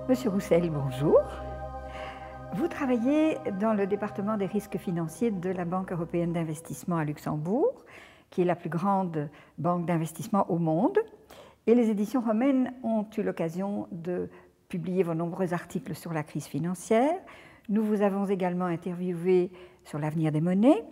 Monsieur Roussel, bonjour. Vous travaillez dans le département des risques financiers de la Banque européenne d'investissement à Luxembourg, qui est la plus grande banque d'investissement au monde. Et les éditions romaines ont eu l'occasion de publier vos nombreux articles sur la crise financière. Nous vous avons également interviewé sur l'avenir des monnaies.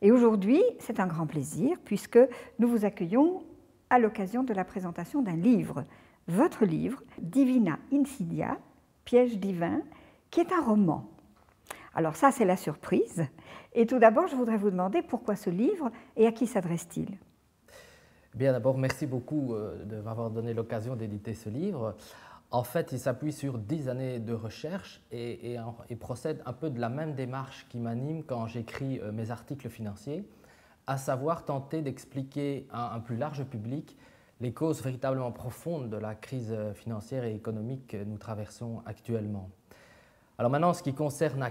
Et aujourd'hui, c'est un grand plaisir puisque nous vous accueillons à l'occasion de la présentation d'un livre, votre livre, Divina Insidia, Piège divin, qui est un roman. Alors ça, c'est la surprise. Et tout d'abord, je voudrais vous demander pourquoi ce livre et à qui s'adresse-t-il? Bien, d'abord, merci beaucoup de m'avoir donné l'occasion d'éditer ce livre. En fait, il s'appuie sur 10 années de recherche et procède un peu de la même démarche qui m'anime quand j'écris mes articles financiers, à savoir tenter d'expliquer à un plus large public les causes véritablement profondes de la crise financière et économique que nous traversons actuellement. Alors maintenant, ce qui concerne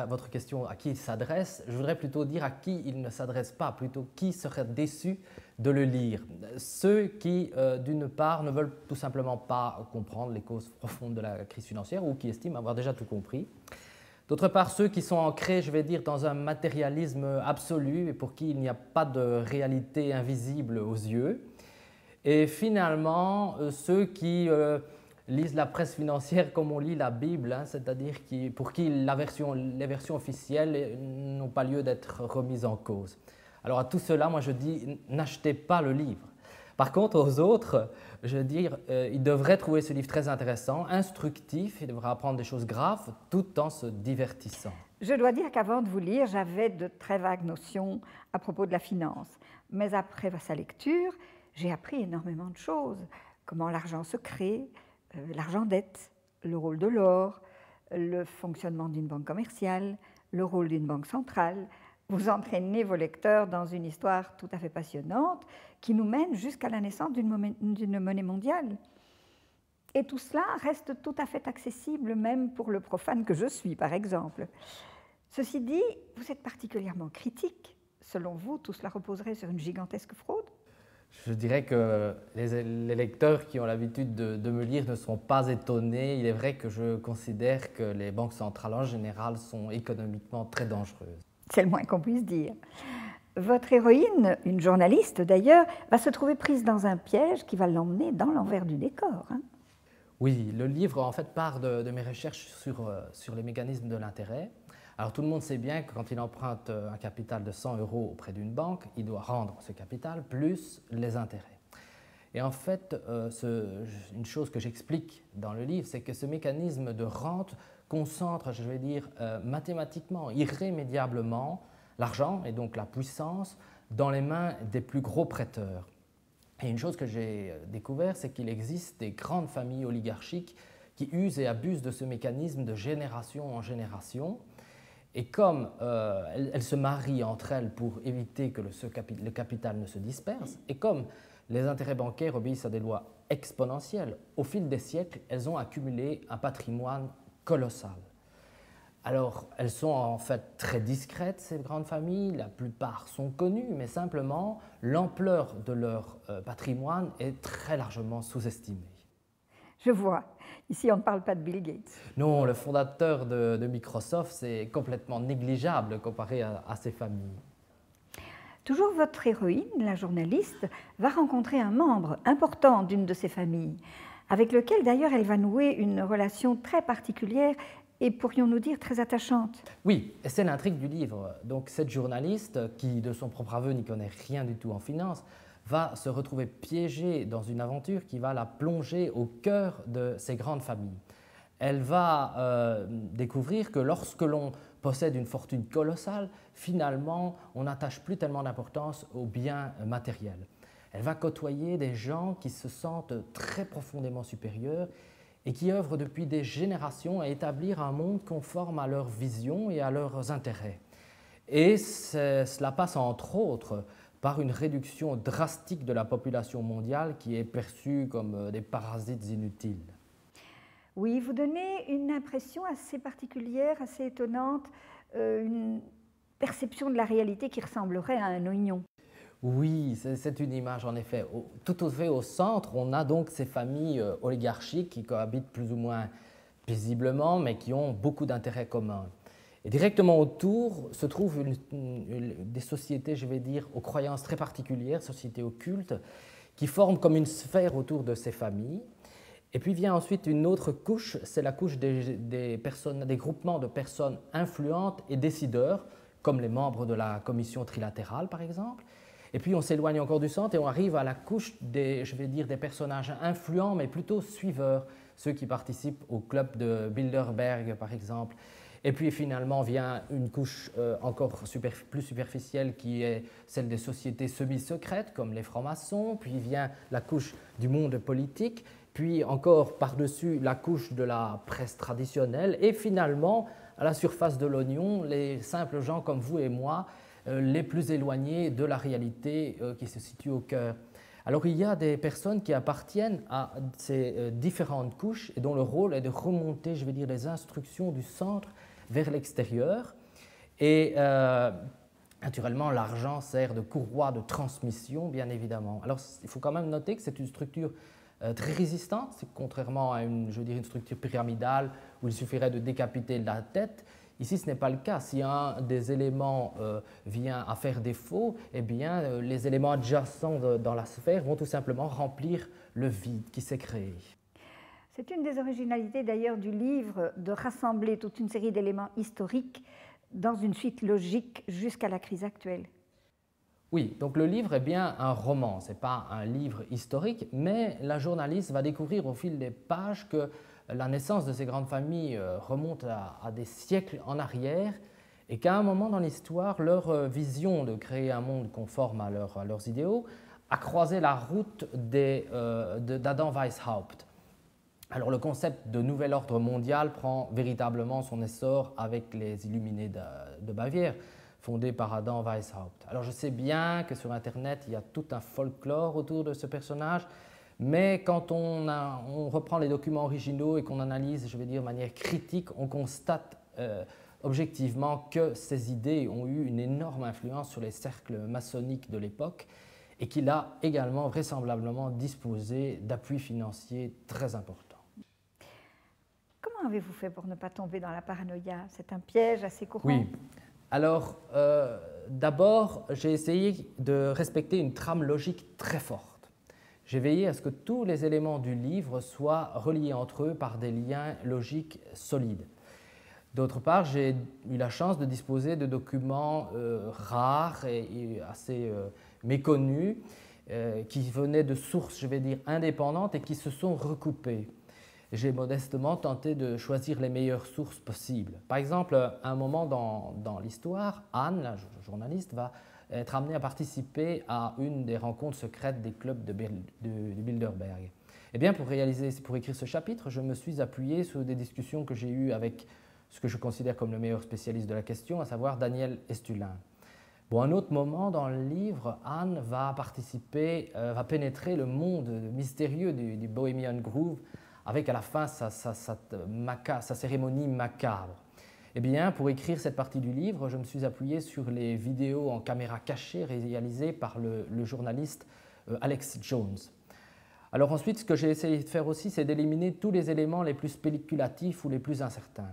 votre question, à qui il s'adresse, je voudrais plutôt dire à qui il ne s'adresse pas, plutôt qui serait déçu de le lire. Ceux qui, d'une part, ne veulent tout simplement pas comprendre les causes profondes de la crise financière ou qui estiment avoir déjà tout compris. D'autre part, ceux qui sont ancrés, je vais dire, dans un matérialisme absolu et pour qui il n'y a pas de réalité invisible aux yeux. Et finalement, ceux qui lisent la presse financière comme on lit la Bible, c'est-à-dire pour qui les versions officielles n'ont pas lieu d'être remises en cause. Alors à tout cela, moi je dis, n'achetez pas le livre. Par contre, aux autres, je veux dire, ils devraient trouver ce livre très intéressant, instructif, ils devraient apprendre des choses graves tout en se divertissant. Je dois dire qu'avant de vous lire, j'avais de très vagues notions à propos de la finance. Mais après sa lecture, j'ai appris énormément de choses, comment l'argent se crée, l'argent dette, le rôle de l'or, le fonctionnement d'une banque commerciale, le rôle d'une banque centrale. Vous entraînez vos lecteurs dans une histoire tout à fait passionnante qui nous mène jusqu'à la naissance d'une monnaie mondiale. Et tout cela reste tout à fait accessible, même pour le profane que je suis, par exemple. Ceci dit, vous êtes particulièrement critique. Selon vous, tout cela reposerait sur une gigantesque fraude? Je dirais que les lecteurs qui ont l'habitude de me lire ne seront pas étonnés. Il est vrai que je considère que les banques centrales en général sont économiquement très dangereuses. C'est le moins qu'on puisse dire. Votre héroïne, une journaliste d'ailleurs, va se trouver prise dans un piège qui va l'emmener dans l'envers du décor. Oui, le livre en fait part de mes recherches sur les mécanismes de l'intérêt. Alors tout le monde sait bien que quand il emprunte un capital de 100 € auprès d'une banque, il doit rendre ce capital plus les intérêts. Et en fait, une chose que j'explique dans le livre, c'est que ce mécanisme de rente concentre, je vais dire, mathématiquement, irrémédiablement, l'argent et donc la puissance dans les mains des plus gros prêteurs. Et une chose que j'ai découvert, c'est qu'il existe des grandes familles oligarchiques qui usent et abusent de ce mécanisme de génération en génération. Et comme elles se marient entre elles pour éviter que le capital ne se disperse, et comme les intérêts bancaires obéissent à des lois exponentielles, au fil des siècles, elles ont accumulé un patrimoine colossal. Alors, elles sont en fait très discrètes, ces grandes familles, la plupart sont connues, mais simplement, l'ampleur de leur patrimoine est très largement sous-estimée. Je vois. Ici, on ne parle pas de Bill Gates. Non, le fondateur de Microsoft, c'est complètement négligeable comparé à ces familles. Toujours votre héroïne, la journaliste, va rencontrer un membre important d'une de ces familles, avec lequel d'ailleurs elle va nouer une relation très particulière et, pourrions-nous dire, très attachante. Oui, et c'est l'intrigue du livre. Donc cette journaliste, qui de son propre aveu n'y connaît rien du tout en finance, va se retrouver piégée dans une aventure qui va la plonger au cœur de ces grandes familles. Elle va découvrir que lorsque l'on possède une fortune colossale, finalement, on n'attache plus tellement d'importance aux biens matériels. Elle va côtoyer des gens qui se sentent très profondément supérieurs et qui œuvrent depuis des générations à établir un monde conforme à leur vision et à leurs intérêts. Et cela passe entre autres par une réduction drastique de la population mondiale qui est perçue comme des parasites inutiles. Oui, vous donnez une impression assez particulière, assez étonnante, une perception de la réalité qui ressemblerait à un oignon. Oui, c'est une image en effet. Tout au fait au centre, on a donc ces familles oligarchiques qui cohabitent plus ou moins paisiblement, mais qui ont beaucoup d'intérêts communs. Et directement autour se trouvent des sociétés, je vais dire, aux croyances très particulières, sociétés occultes, qui forment comme une sphère autour de ces familles. Et puis vient ensuite une autre couche, c'est la couche des groupements de personnes influentes et décideurs, comme les membres de la commission trilatérale par exemple. Et puis on s'éloigne encore du centre et on arrive à la couche des personnages influents, mais plutôt suiveurs, ceux qui participent au club de Bilderberg par exemple. Et puis finalement vient une couche encore plus superficielle qui est celle des sociétés semi-secrètes comme les francs-maçons, puis vient la couche du monde politique, puis encore par-dessus la couche de la presse traditionnelle, et finalement, à la surface de l'oignon, les simples gens comme vous et moi, les plus éloignés de la réalité qui se situe au cœur. Alors il y a des personnes qui appartiennent à ces différentes couches et dont le rôle est de remonter, je vais dire, les instructions du centre vers l'extérieur. Et naturellement, l'argent sert de courroie de transmission, bien évidemment. Alors il faut quand même noter que c'est une structure très résistante, contrairement à une structure pyramidale où il suffirait de décapiter la tête. Ici, ce n'est pas le cas. Si un des éléments vient à faire défaut, eh bien, les éléments adjacents dans la sphère vont tout simplement remplir le vide qui s'est créé. C'est une des originalités d'ailleurs du livre de rassembler toute une série d'éléments historiques dans une suite logique jusqu'à la crise actuelle. Oui, donc le livre est bien un roman, ce n'est pas un livre historique, mais la journaliste va découvrir au fil des pages que la naissance de ces grandes familles remonte à des siècles en arrière et qu'à un moment dans l'histoire, leur vision de créer un monde conforme à leurs idéaux a croisé la route d'Adam Weishaupt. Alors le concept de nouvel ordre mondial prend véritablement son essor avec les Illuminés de Bavière, fondés par Adam Weishaupt. Alors je sais bien que sur Internet, il y a tout un folklore autour de ce personnage, mais quand on reprend les documents originaux et qu'on analyse, je vais dire, de manière critique, on constate objectivement que ces idées ont eu une énorme influence sur les cercles maçonniques de l'époque et qu'il a également vraisemblablement disposé d'appuis financiers très importants. Comment avez-vous fait pour ne pas tomber dans la paranoïa? C'est un piège assez courant. Oui. Alors, d'abord, j'ai essayé de respecter une trame logique très forte. J'ai veillé à ce que tous les éléments du livre soient reliés entre eux par des liens logiques solides. D'autre part, j'ai eu la chance de disposer de documents rares et assez méconnus qui venaient de sources, je vais dire, indépendantes et qui se sont recoupés. J'ai modestement tenté de choisir les meilleures sources possibles. Par exemple, à un moment dans l'histoire, Anne, la journaliste, va être amenée à participer à une des rencontres secrètes des clubs de Bilderberg. Eh bien, pour écrire ce chapitre, je me suis appuyé sur des discussions que j'ai eues avec ce que je considère comme le meilleur spécialiste de la question, à savoir Daniel Estulin. Bon, à un autre moment dans le livre, Anne va pénétrer le monde mystérieux du Bohemian Groove, avec à la fin sa cérémonie macabre. Eh bien, pour écrire cette partie du livre, je me suis appuyé sur les vidéos en caméra cachée réalisées par le journaliste Alex Jones. Alors ensuite, ce que j'ai essayé de faire aussi, c'est d'éliminer tous les éléments les plus spéculatifs ou les plus incertains.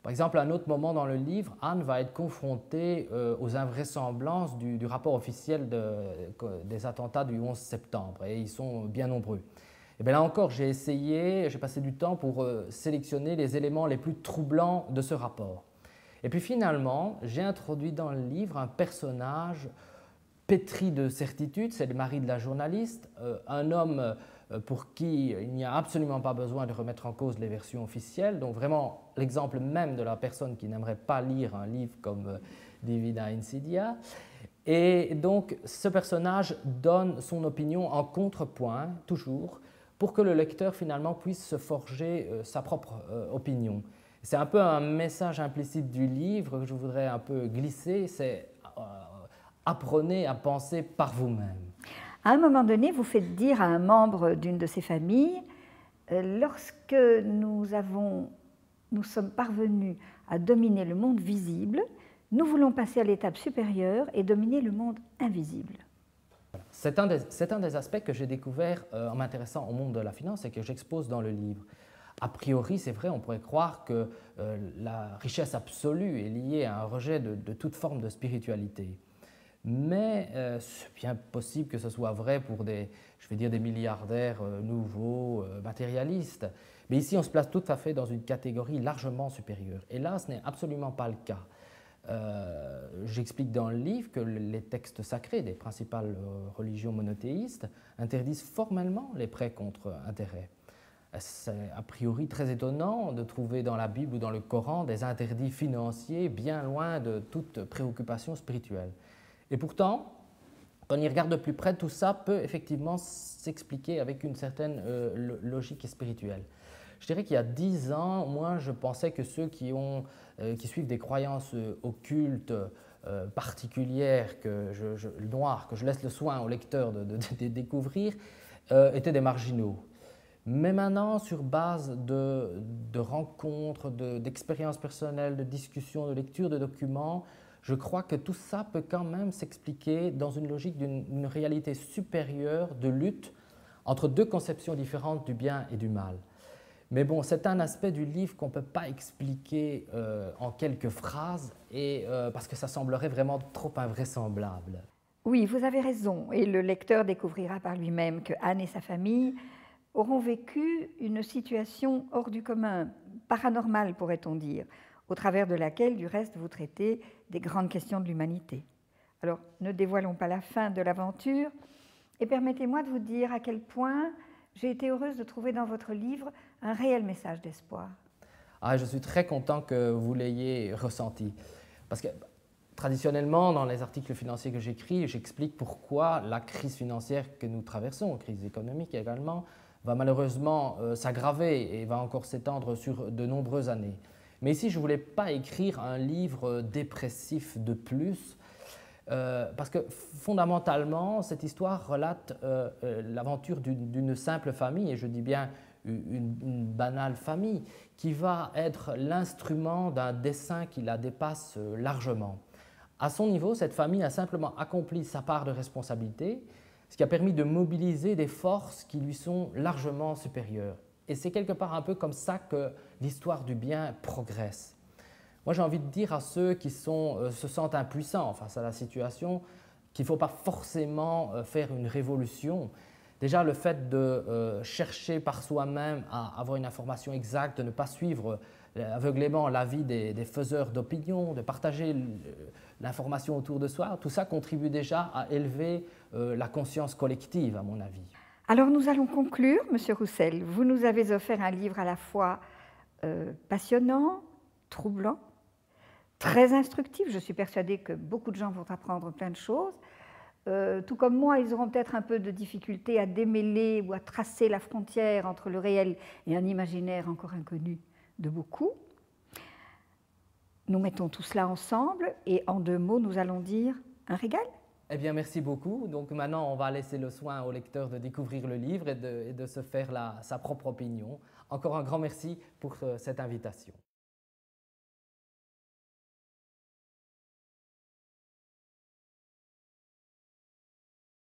Par exemple, à un autre moment dans le livre, Anne va être confrontée aux invraisemblances du rapport officiel des attentats du 11 septembre, et ils sont bien nombreux. Et bien là encore, j'ai passé du temps pour sélectionner les éléments les plus troublants de ce rapport. Et puis finalement, j'ai introduit dans le livre un personnage pétri de certitude, c'est le mari de la journaliste, un homme pour qui il n'y a absolument pas besoin de remettre en cause les versions officielles, donc vraiment l'exemple même de la personne qui n'aimerait pas lire un livre comme Divina Insidia. Et donc ce personnage donne son opinion en contrepoint, toujours, pour que le lecteur finalement puisse se forger sa propre opinion. C'est un peu un message implicite du livre que je voudrais un peu glisser, c'est apprenez à penser par vous-même. À un moment donné, vous faites dire à un membre d'une de ces familles, lorsque nous sommes parvenus à dominer le monde visible, nous voulons passer à l'étape supérieure et dominer le monde invisible. C'est un des aspects que j'ai découvert en m'intéressant au monde de la finance et que j'expose dans le livre. A priori, c'est vrai, on pourrait croire que la richesse absolue est liée à un rejet de toute forme de spiritualité. Mais c'est bien possible que ce soit vrai pour des milliardaires nouveaux, matérialistes. Mais ici, on se place tout à fait dans une catégorie largement supérieure. Et là, ce n'est absolument pas le cas. J'explique dans le livre que les textes sacrés des principales religions monothéistes interdisent formellement les prêts contre intérêt. C'est a priori très étonnant de trouver dans la Bible ou dans le Coran des interdits financiers bien loin de toute préoccupation spirituelle. Et pourtant, quand on y regarde de plus près, tout ça peut effectivement s'expliquer avec une certaine logique spirituelle. Je dirais qu'il y a 10 ans, moi, je pensais que ceux qui suivent des croyances occultes particulières, noires, que je laisse le soin au lecteur de découvrir, étaient des marginaux. Mais maintenant, sur base de rencontres, d'expériences personnelles, de discussions, de lecture de documents, je crois que tout ça peut quand même s'expliquer dans une logique d'une réalité supérieure de lutte entre deux conceptions différentes du bien et du mal. Mais bon, c'est un aspect du livre qu'on ne peut pas expliquer en quelques phrases, parce que ça semblerait vraiment trop invraisemblable. Oui, vous avez raison, et le lecteur découvrira par lui-même que Anne et sa famille auront vécu une situation hors du commun, paranormale pourrait-on dire, au travers de laquelle, du reste, vous traitez des grandes questions de l'humanité. Alors, ne dévoilons pas la fin de l'aventure, et permettez-moi de vous dire à quel point j'ai été heureuse de trouver dans votre livre un réel message d'espoir. Ah, je suis très content que vous l'ayez ressenti, parce que traditionnellement, dans les articles financiers que j'écris, j'explique pourquoi la crise financière que nous traversons, crise économique également, va malheureusement s'aggraver et va encore s'étendre sur de nombreuses années. Mais ici, je ne voulais pas écrire un livre dépressif de plus, parce que fondamentalement, cette histoire relate l'aventure d'une simple famille, et je dis bien une banale famille, qui va être l'instrument d'un dessein qui la dépasse largement. À son niveau, cette famille a simplement accompli sa part de responsabilité, ce qui a permis de mobiliser des forces qui lui sont largement supérieures. Et c'est quelque part un peu comme ça que l'histoire du bien progresse. Moi, j'ai envie de dire à ceux qui se sentent impuissants face à la situation qu'il ne faut pas forcément faire une révolution. Déjà, le fait de chercher par soi-même à avoir une information exacte, de ne pas suivre aveuglément l'avis des faiseurs d'opinion, de partager l'information autour de soi, tout ça contribue déjà à élever la conscience collective, à mon avis. Alors nous allons conclure, Monsieur Roussel. Vous nous avez offert un livre à la fois passionnant, troublant, très instructif. Je suis persuadée que beaucoup de gens vont apprendre plein de choses. Tout comme moi, ils auront peut-être un peu de difficulté à démêler ou à tracer la frontière entre le réel et un imaginaire encore inconnu de beaucoup. Nous mettons tout cela ensemble et en 2 mots, nous allons dire un régal. Eh bien, merci beaucoup. Donc maintenant, on va laisser le soin au lecteur de découvrir le livre et de se faire sa propre opinion. Encore un grand merci pour cette invitation.